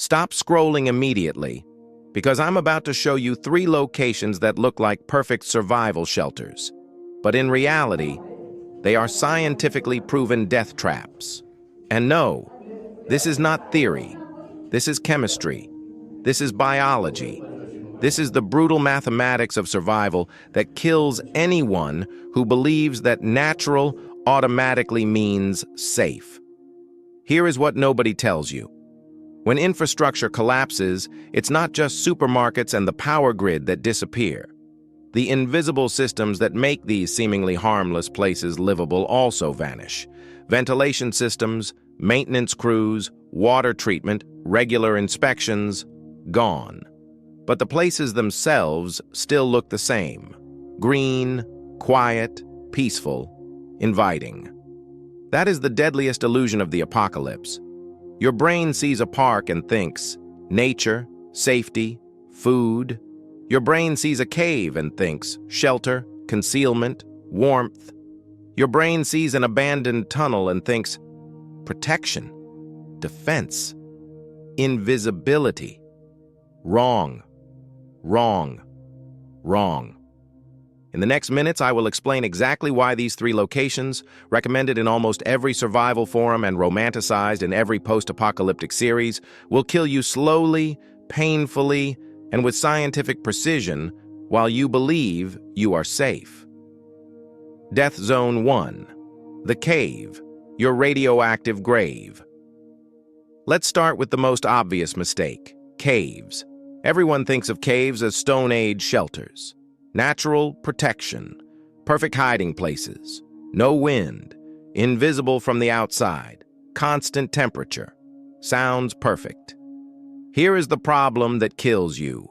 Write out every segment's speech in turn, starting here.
Stop scrolling immediately, because I'm about to show you 3 locations that look like perfect survival shelters. But in reality, they are scientifically proven death traps. And no, this is not theory. This is chemistry. This is biology. This is the brutal mathematics of survival that kills anyone who believes that natural automatically means safe. Here is what nobody tells you. When infrastructure collapses, it's not just supermarkets and the power grid that disappear. The invisible systems that make these seemingly harmless places livable also vanish. Ventilation systems, maintenance crews, water treatment, regular inspections, gone. But the places themselves still look the same. Green, quiet, peaceful, inviting. That is the deadliest illusion of the apocalypse. Your brain sees a park and thinks, nature, safety, food. Your brain sees a cave and thinks, shelter, concealment, warmth. Your brain sees an abandoned tunnel and thinks, protection, defense, invisibility. Wrong, wrong, wrong. In the next minutes, I will explain exactly why these 3 locations, recommended in almost every survival forum and romanticized in every post-apocalyptic series, will kill you slowly, painfully, and with scientific precision while you believe you are safe. Death Zone 1. The Cave, your radioactive grave. Let's start with the most obvious mistake, caves. Everyone thinks of caves as Stone Age shelters. Natural protection, perfect hiding places, no wind, invisible from the outside, constant temperature. Sounds perfect. Here is the problem that kills you.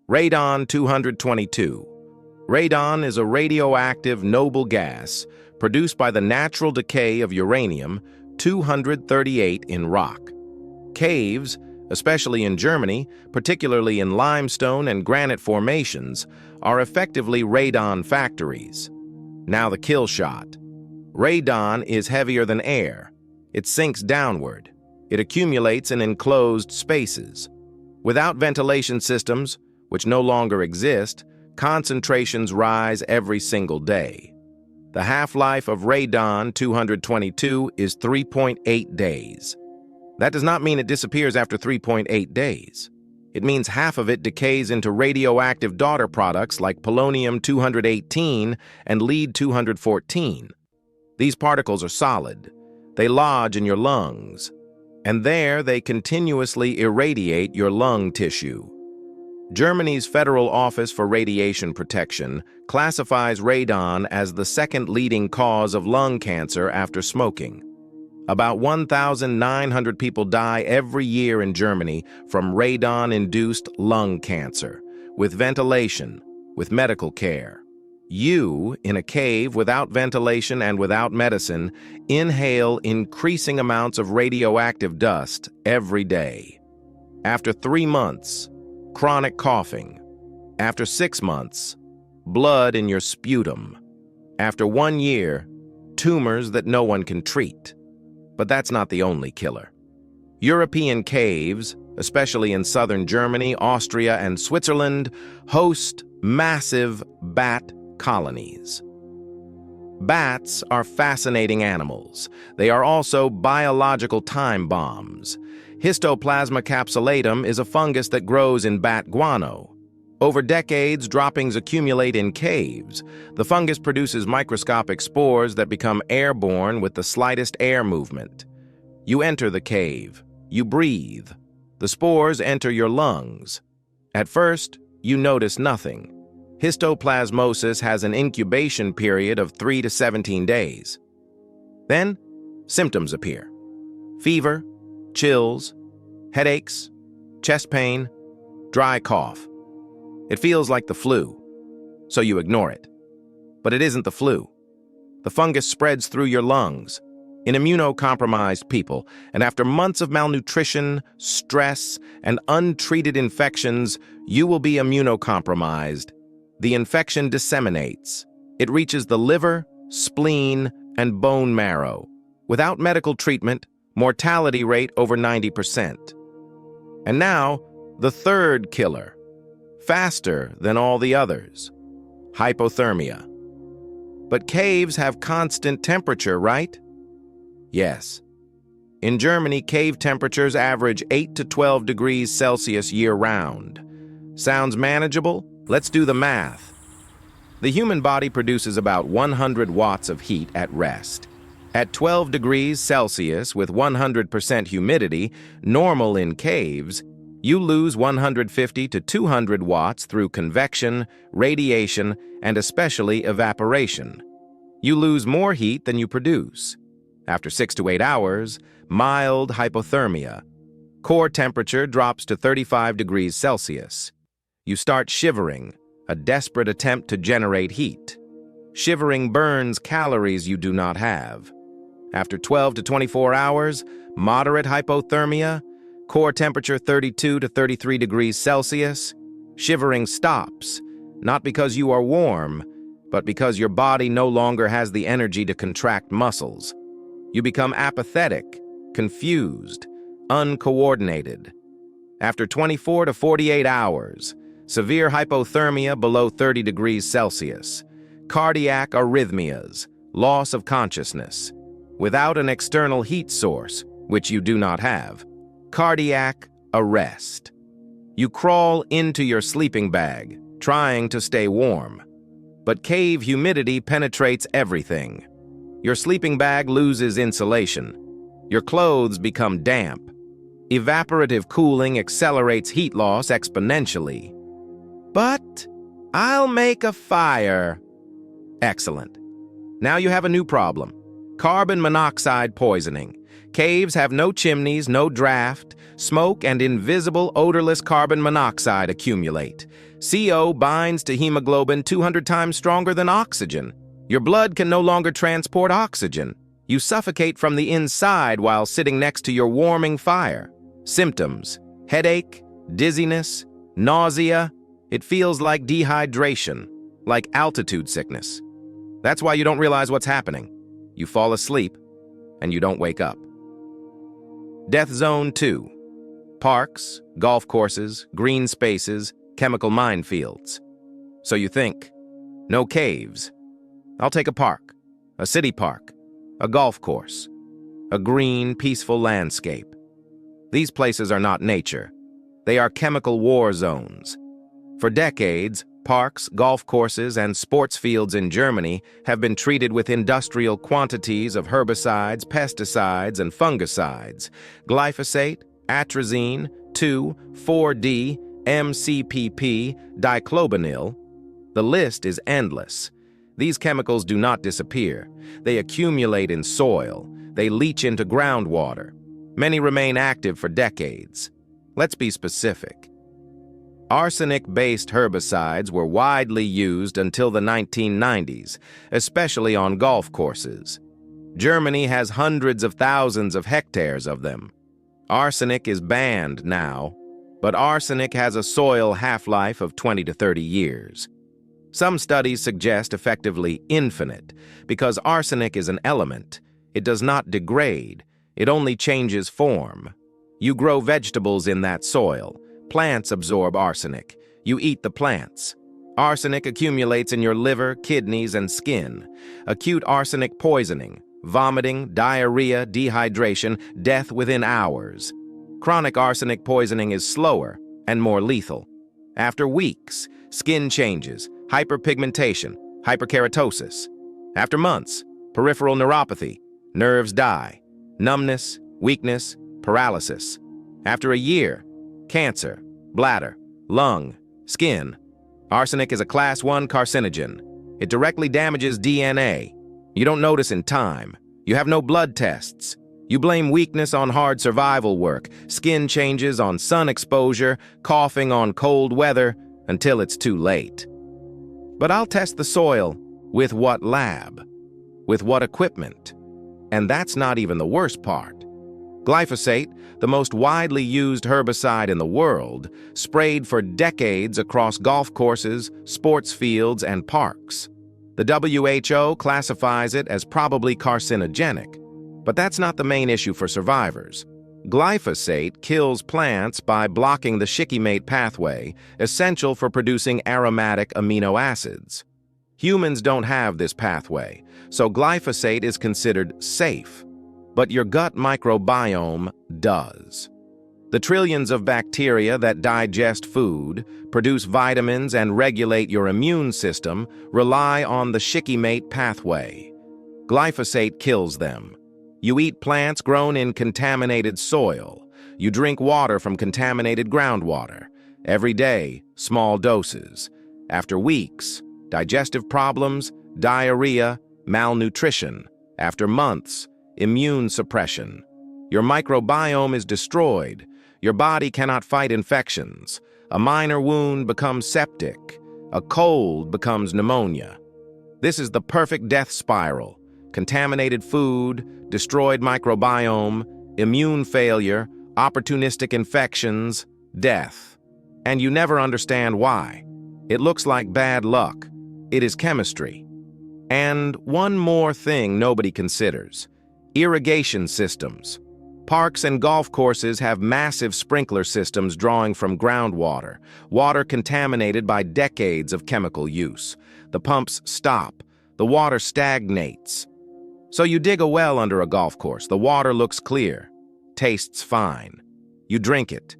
Radon-222. Radon is a radioactive noble gas produced by the natural decay of uranium-238 in rock. Caves, especially in Germany, particularly in limestone and granite formations, are effectively radon factories. Now the kill shot. Radon is heavier than air. It sinks downward. It accumulates in enclosed spaces. Without ventilation systems, which no longer exist, concentrations rise every single day. The half-life of Radon-222 is 3.8 days. That does not mean it disappears after 3.8 days. It means half of it decays into radioactive daughter products like polonium-218 and lead-214. These particles are solid. They lodge in your lungs, and there they continuously irradiate your lung tissue. Germany's Federal Office for Radiation Protection classifies radon as the 2nd leading cause of lung cancer after smoking. About 1,900 people die every year in Germany from radon-induced lung cancer, with ventilation, with medical care. You, in a cave without ventilation and without medicine, inhale increasing amounts of radioactive dust every day. After 3 months, chronic coughing. After 6 months, blood in your sputum. After 1 year, tumors that no one can treat. But that's not the only killer. European caves, especially in southern Germany, Austria, and Switzerland, host massive bat colonies. Bats are fascinating animals. They are also biological time bombs. Histoplasma capsulatum is a fungus that grows in bat guano. Over decades, droppings accumulate in caves. The fungus produces microscopic spores that become airborne with the slightest air movement. You enter the cave. You breathe. The spores enter your lungs. At first, you notice nothing. Histoplasmosis has an incubation period of 3 to 17 days. Then, symptoms appear. Fever, chills, headaches, chest pain, dry cough. It feels like the flu, so you ignore it. But it isn't the flu. The fungus spreads through your lungs, in immunocompromised people, and after months of malnutrition, stress, and untreated infections, you will be immunocompromised. The infection disseminates. It reaches the liver, spleen, and bone marrow. Without medical treatment, mortality rate over 90%. And now, the third killer, faster than all the others, hypothermia. But caves have constant temperature, right? Yes. In Germany, cave temperatures average 8 to 12 degrees Celsius year-round. Sounds manageable? Let's do the math. The human body produces about 100 watts of heat at rest. At 12 degrees Celsius with 100% humidity, normal in caves, you lose 150 to 200 watts through convection, radiation, and especially evaporation. You lose more heat than you produce. After 6 to 8 hours, mild hypothermia. Core temperature drops to 35 degrees Celsius. You start shivering, a desperate attempt to generate heat. Shivering burns calories you do not have. After 12 to 24 hours, moderate hypothermia, core temperature 32 to 33 degrees Celsius, shivering stops, not because you are warm, but because your body no longer has the energy to contract muscles. You become apathetic, confused, uncoordinated. After 24 to 48 hours, severe hypothermia below 30 degrees Celsius, cardiac arrhythmias, loss of consciousness, without an external heat source, which you do not have, cardiac arrest. You crawl into your sleeping bag, trying to stay warm. But cave humidity penetrates everything. Your sleeping bag loses insulation. Your clothes become damp. Evaporative cooling accelerates heat loss exponentially. But I'll make a fire. Excellent. Now you have a new problem. Carbon monoxide poisoning. Caves have no chimneys, no draft. Smoke and invisible odorless carbon monoxide accumulate. CO binds to hemoglobin 200 times stronger than oxygen. Your blood can no longer transport oxygen. You suffocate from the inside while sitting next to your warming fire. Symptoms: headache, dizziness, nausea. It feels like dehydration, like altitude sickness. That's why you don't realize what's happening. You fall asleep, and you don't wake up. Death Zone 2. Parks, golf courses, green spaces, chemical minefields. So you think, no caves. I'll take a park, a city park, a golf course, a green, peaceful landscape. These places are not nature. They are chemical war zones. For decades, parks, golf courses, and sports fields in Germany have been treated with industrial quantities of herbicides, pesticides, and fungicides, glyphosate, atrazine, 2,4-D, MCPP, diclobanyl. The list is endless. These chemicals do not disappear. They accumulate in soil. They leach into groundwater. Many remain active for decades. Let's be specific. Arsenic-based herbicides were widely used until the 1990s, especially on golf courses. Germany has hundreds of thousands of hectares of them. Arsenic is banned now, but arsenic has a soil half-life of 20 to 30 years. Some studies suggest effectively infinite, because arsenic is an element. It does not degrade. It only changes form. You grow vegetables in that soil. Plants absorb arsenic. You eat the plants. Arsenic accumulates in your liver, kidneys, and skin. Acute arsenic poisoning, vomiting, diarrhea, dehydration, death within hours. Chronic arsenic poisoning is slower and more lethal. After weeks, skin changes, hyperpigmentation, hyperkeratosis. After months, peripheral neuropathy, nerves die, numbness, weakness, paralysis. After a year, cancer, bladder, lung, skin. Arsenic is a Class 1 carcinogen. It directly damages DNA. You don't notice in time. You have no blood tests. You blame weakness on hard survival work, skin changes on sun exposure, coughing on cold weather, until it's too late. But I'll test the soil. With what lab? With what equipment? And that's not even the worst part. Glyphosate, the most widely used herbicide in the world, sprayed for decades across golf courses, sports fields, and parks. The WHO classifies it as probably carcinogenic, but that's not the main issue for survivors. Glyphosate kills plants by blocking the shikimate pathway, essential for producing aromatic amino acids. Humans don't have this pathway, so glyphosate is considered safe, but your gut microbiome does. The trillions of bacteria that digest food, produce vitamins, and regulate your immune system rely on the shikimate pathway. Glyphosate kills them. You eat plants grown in contaminated soil. You drink water from contaminated groundwater. Every day, small doses. After weeks, digestive problems, diarrhea, malnutrition. After months, immune suppression. Your microbiome is destroyed. Your body cannot fight infections. A minor wound becomes septic. A cold becomes pneumonia. This is the perfect death spiral. Contaminated food, destroyed microbiome, immune failure, opportunistic infections, death. And you never understand why. It looks like bad luck. It is chemistry. And one more thing nobody considers: irrigation systems. Parks and golf courses have massive sprinkler systems drawing from groundwater, water contaminated by decades of chemical use. The pumps stop. The water stagnates. So you dig a well under a golf course. The water looks clear, tastes fine. You drink it.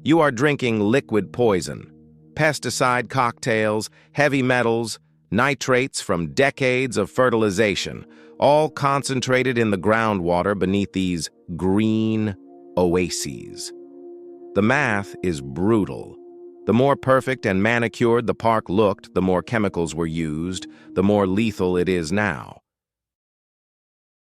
You are drinking liquid poison, pesticide cocktails, heavy metals, nitrates from decades of fertilization, all concentrated in the groundwater beneath these green oases. The math is brutal. The more perfect and manicured the park looked, the more chemicals were used, the more lethal it is now.